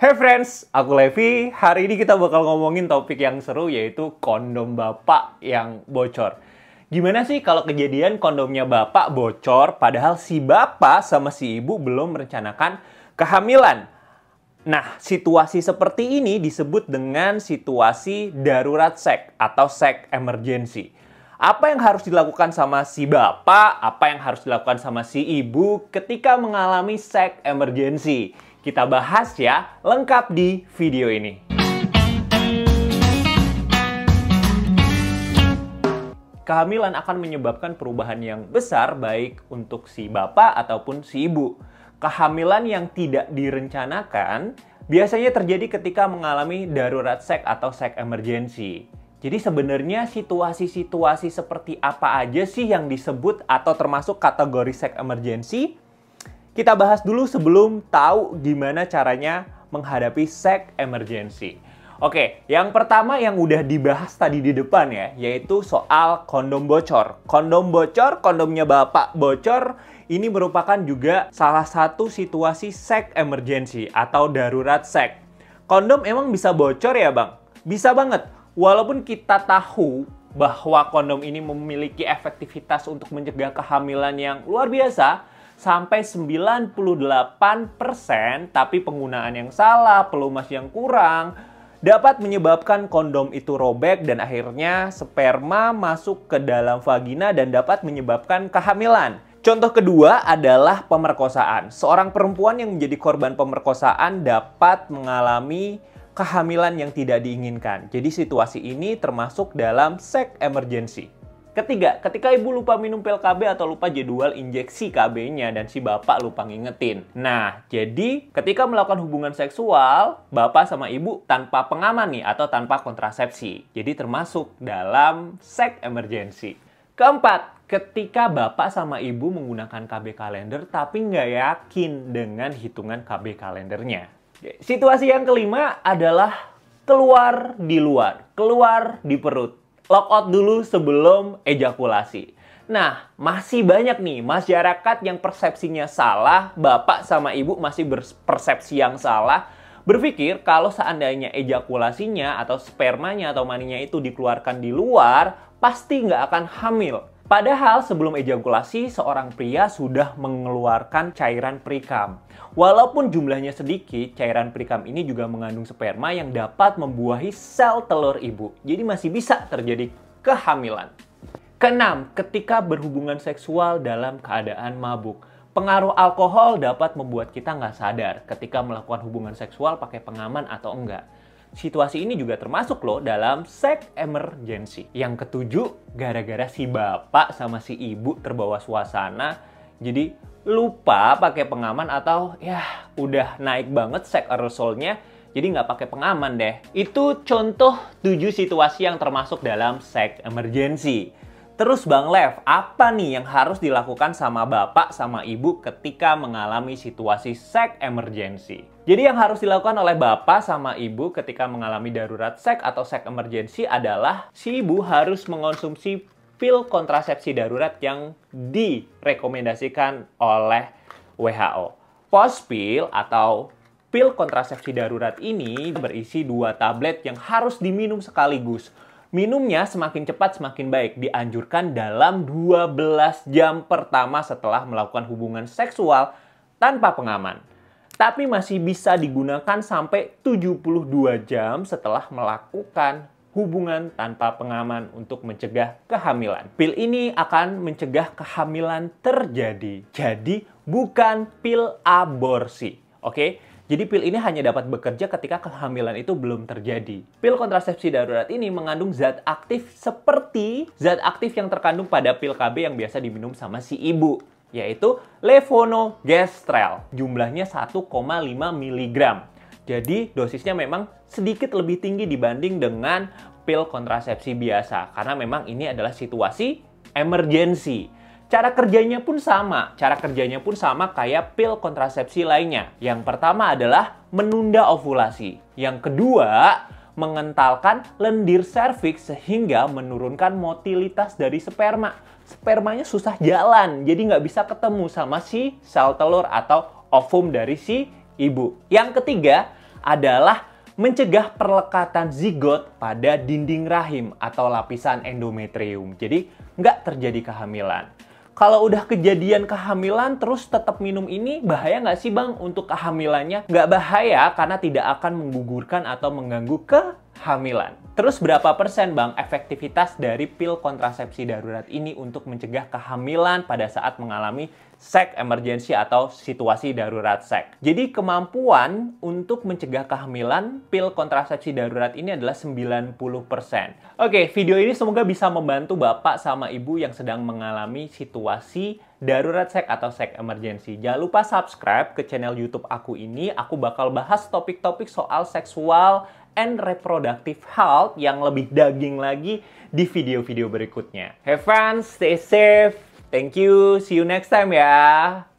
Hey friends, aku Levi. Hari ini kita bakal ngomongin topik yang seru yaitu kondom bapak yang bocor. Gimana sih kalau kejadian kondomnya bapak bocor padahal si bapak sama si ibu belum merencanakan kehamilan? Nah, situasi seperti ini disebut dengan situasi darurat seks atau seks emergency. Apa yang harus dilakukan sama si bapak, apa yang harus dilakukan sama si ibu ketika mengalami seks emergency? Kita bahas ya, lengkap di video ini. Kehamilan akan menyebabkan perubahan yang besar baik untuk si bapak ataupun si ibu. Kehamilan yang tidak direncanakan biasanya terjadi ketika mengalami darurat seks atau seks emergency. Jadi sebenarnya situasi-situasi seperti apa aja sih yang disebut atau termasuk kategori seks emergency? Kita bahas dulu sebelum tahu gimana caranya menghadapi seks emergency. Oke, yang pertama yang udah dibahas tadi di depan ya, yaitu soal kondom bocor. Kondom bocor, kondomnya bapak bocor, ini merupakan juga salah satu situasi seks emergency atau darurat seks. Kondom emang bisa bocor ya bang? Bisa banget. Walaupun kita tahu bahwa kondom ini memiliki efektivitas untuk mencegah kehamilan yang luar biasa, sampai 98%, tapi penggunaan yang salah, pelumas yang kurang, dapat menyebabkan kondom itu robek dan akhirnya sperma masuk ke dalam vagina dan dapat menyebabkan kehamilan. Contoh kedua adalah pemerkosaan. Seorang perempuan yang menjadi korban pemerkosaan dapat mengalami kehamilan yang tidak diinginkan. Jadi situasi ini termasuk dalam seks emergency. Ketiga, ketika ibu lupa minum pil KB atau lupa jadwal injeksi KB-nya dan si bapak lupa ngingetin. Nah, jadi ketika melakukan hubungan seksual, bapak sama ibu tanpa pengaman nih atau tanpa kontrasepsi. Jadi termasuk dalam seks emergency. Keempat, ketika bapak sama ibu menggunakan KB kalender tapi nggak yakin dengan hitungan KB kalendernya. Situasi yang kelima adalah keluar di luar, keluar di perut. Lockout dulu sebelum ejakulasi. Nah, masih banyak nih masyarakat yang persepsinya salah, bapak sama ibu masih berpersepsi yang salah, berpikir kalau seandainya ejakulasinya atau spermanya atau maninya itu dikeluarkan di luar, pasti nggak akan hamil. Padahal sebelum ejakulasi, seorang pria sudah mengeluarkan cairan perikam. Walaupun jumlahnya sedikit, cairan perikam ini juga mengandung sperma yang dapat membuahi sel telur ibu. Jadi masih bisa terjadi kehamilan. Keenam, ketika berhubungan seksual dalam keadaan mabuk. Pengaruh alkohol dapat membuat kita nggak sadar ketika melakukan hubungan seksual pakai pengaman atau enggak. Situasi ini juga termasuk loh dalam seks emergency. Yang ketujuh, gara-gara si bapak sama si ibu terbawa suasana, jadi lupa pakai pengaman atau ya udah naik banget seks aerosolnya, jadi nggak pakai pengaman deh. Itu contoh 7 situasi yang termasuk dalam seks emergency. Terus Bang Lev, apa nih yang harus dilakukan sama bapak sama ibu ketika mengalami situasi seks emergency? Jadi yang harus dilakukan oleh bapak sama ibu ketika mengalami darurat seks atau seks emergency adalah si ibu harus mengonsumsi pil kontrasepsi darurat yang direkomendasikan oleh WHO. Pospil atau pil kontrasepsi darurat ini berisi 2 tablet yang harus diminum sekaligus. Minumnya semakin cepat semakin baik, dianjurkan dalam 12 jam pertama setelah melakukan hubungan seksual tanpa pengaman. Tapi masih bisa digunakan sampai 72 jam setelah melakukan hubungan tanpa pengaman untuk mencegah kehamilan. Pil ini akan mencegah kehamilan terjadi. Jadi bukan pil aborsi, oke? Jadi pil ini hanya dapat bekerja ketika kehamilan itu belum terjadi. Pil kontrasepsi darurat ini mengandung zat aktif seperti zat aktif yang terkandung pada pil KB yang biasa diminum sama si ibu, yaitu levonorgestrel. Jumlahnya 1,5 mg. Jadi dosisnya memang sedikit lebih tinggi dibanding dengan pil kontrasepsi biasa. Karena memang ini adalah situasi emergency. Cara kerjanya pun sama. Cara kerjanya pun sama kayak pil kontrasepsi lainnya. Yang pertama adalah menunda ovulasi. Yang kedua, mengentalkan lendir serviks sehingga menurunkan motilitas dari sperma. Spermanya susah jalan, jadi nggak bisa ketemu sama si sel telur atau ovum dari si ibu. Yang ketiga adalah mencegah perlekatan zigot pada dinding rahim atau lapisan endometrium. Jadi nggak terjadi kehamilan. Kalau udah kejadian kehamilan terus tetap minum ini, bahaya nggak sih bang untuk kehamilannya? Nggak bahaya karena tidak akan menggugurkan atau mengganggu kehamilan. Terus berapa persen bang efektivitas dari pil kontrasepsi darurat ini untuk mencegah kehamilan pada saat mengalami seks emergency atau situasi darurat seks? Jadi kemampuan untuk mencegah kehamilan pil kontrasepsi darurat ini adalah 90%. Oke, video ini semoga bisa membantu bapak sama ibu yang sedang mengalami situasi darurat seks atau seks emergency. Jangan lupa subscribe ke channel YouTube aku ini. Aku bakal bahas topik-topik soal seksual and reproductive health yang lebih daging lagi di video-video berikutnya. Have fun, stay safe. Thank you. See you next time ya.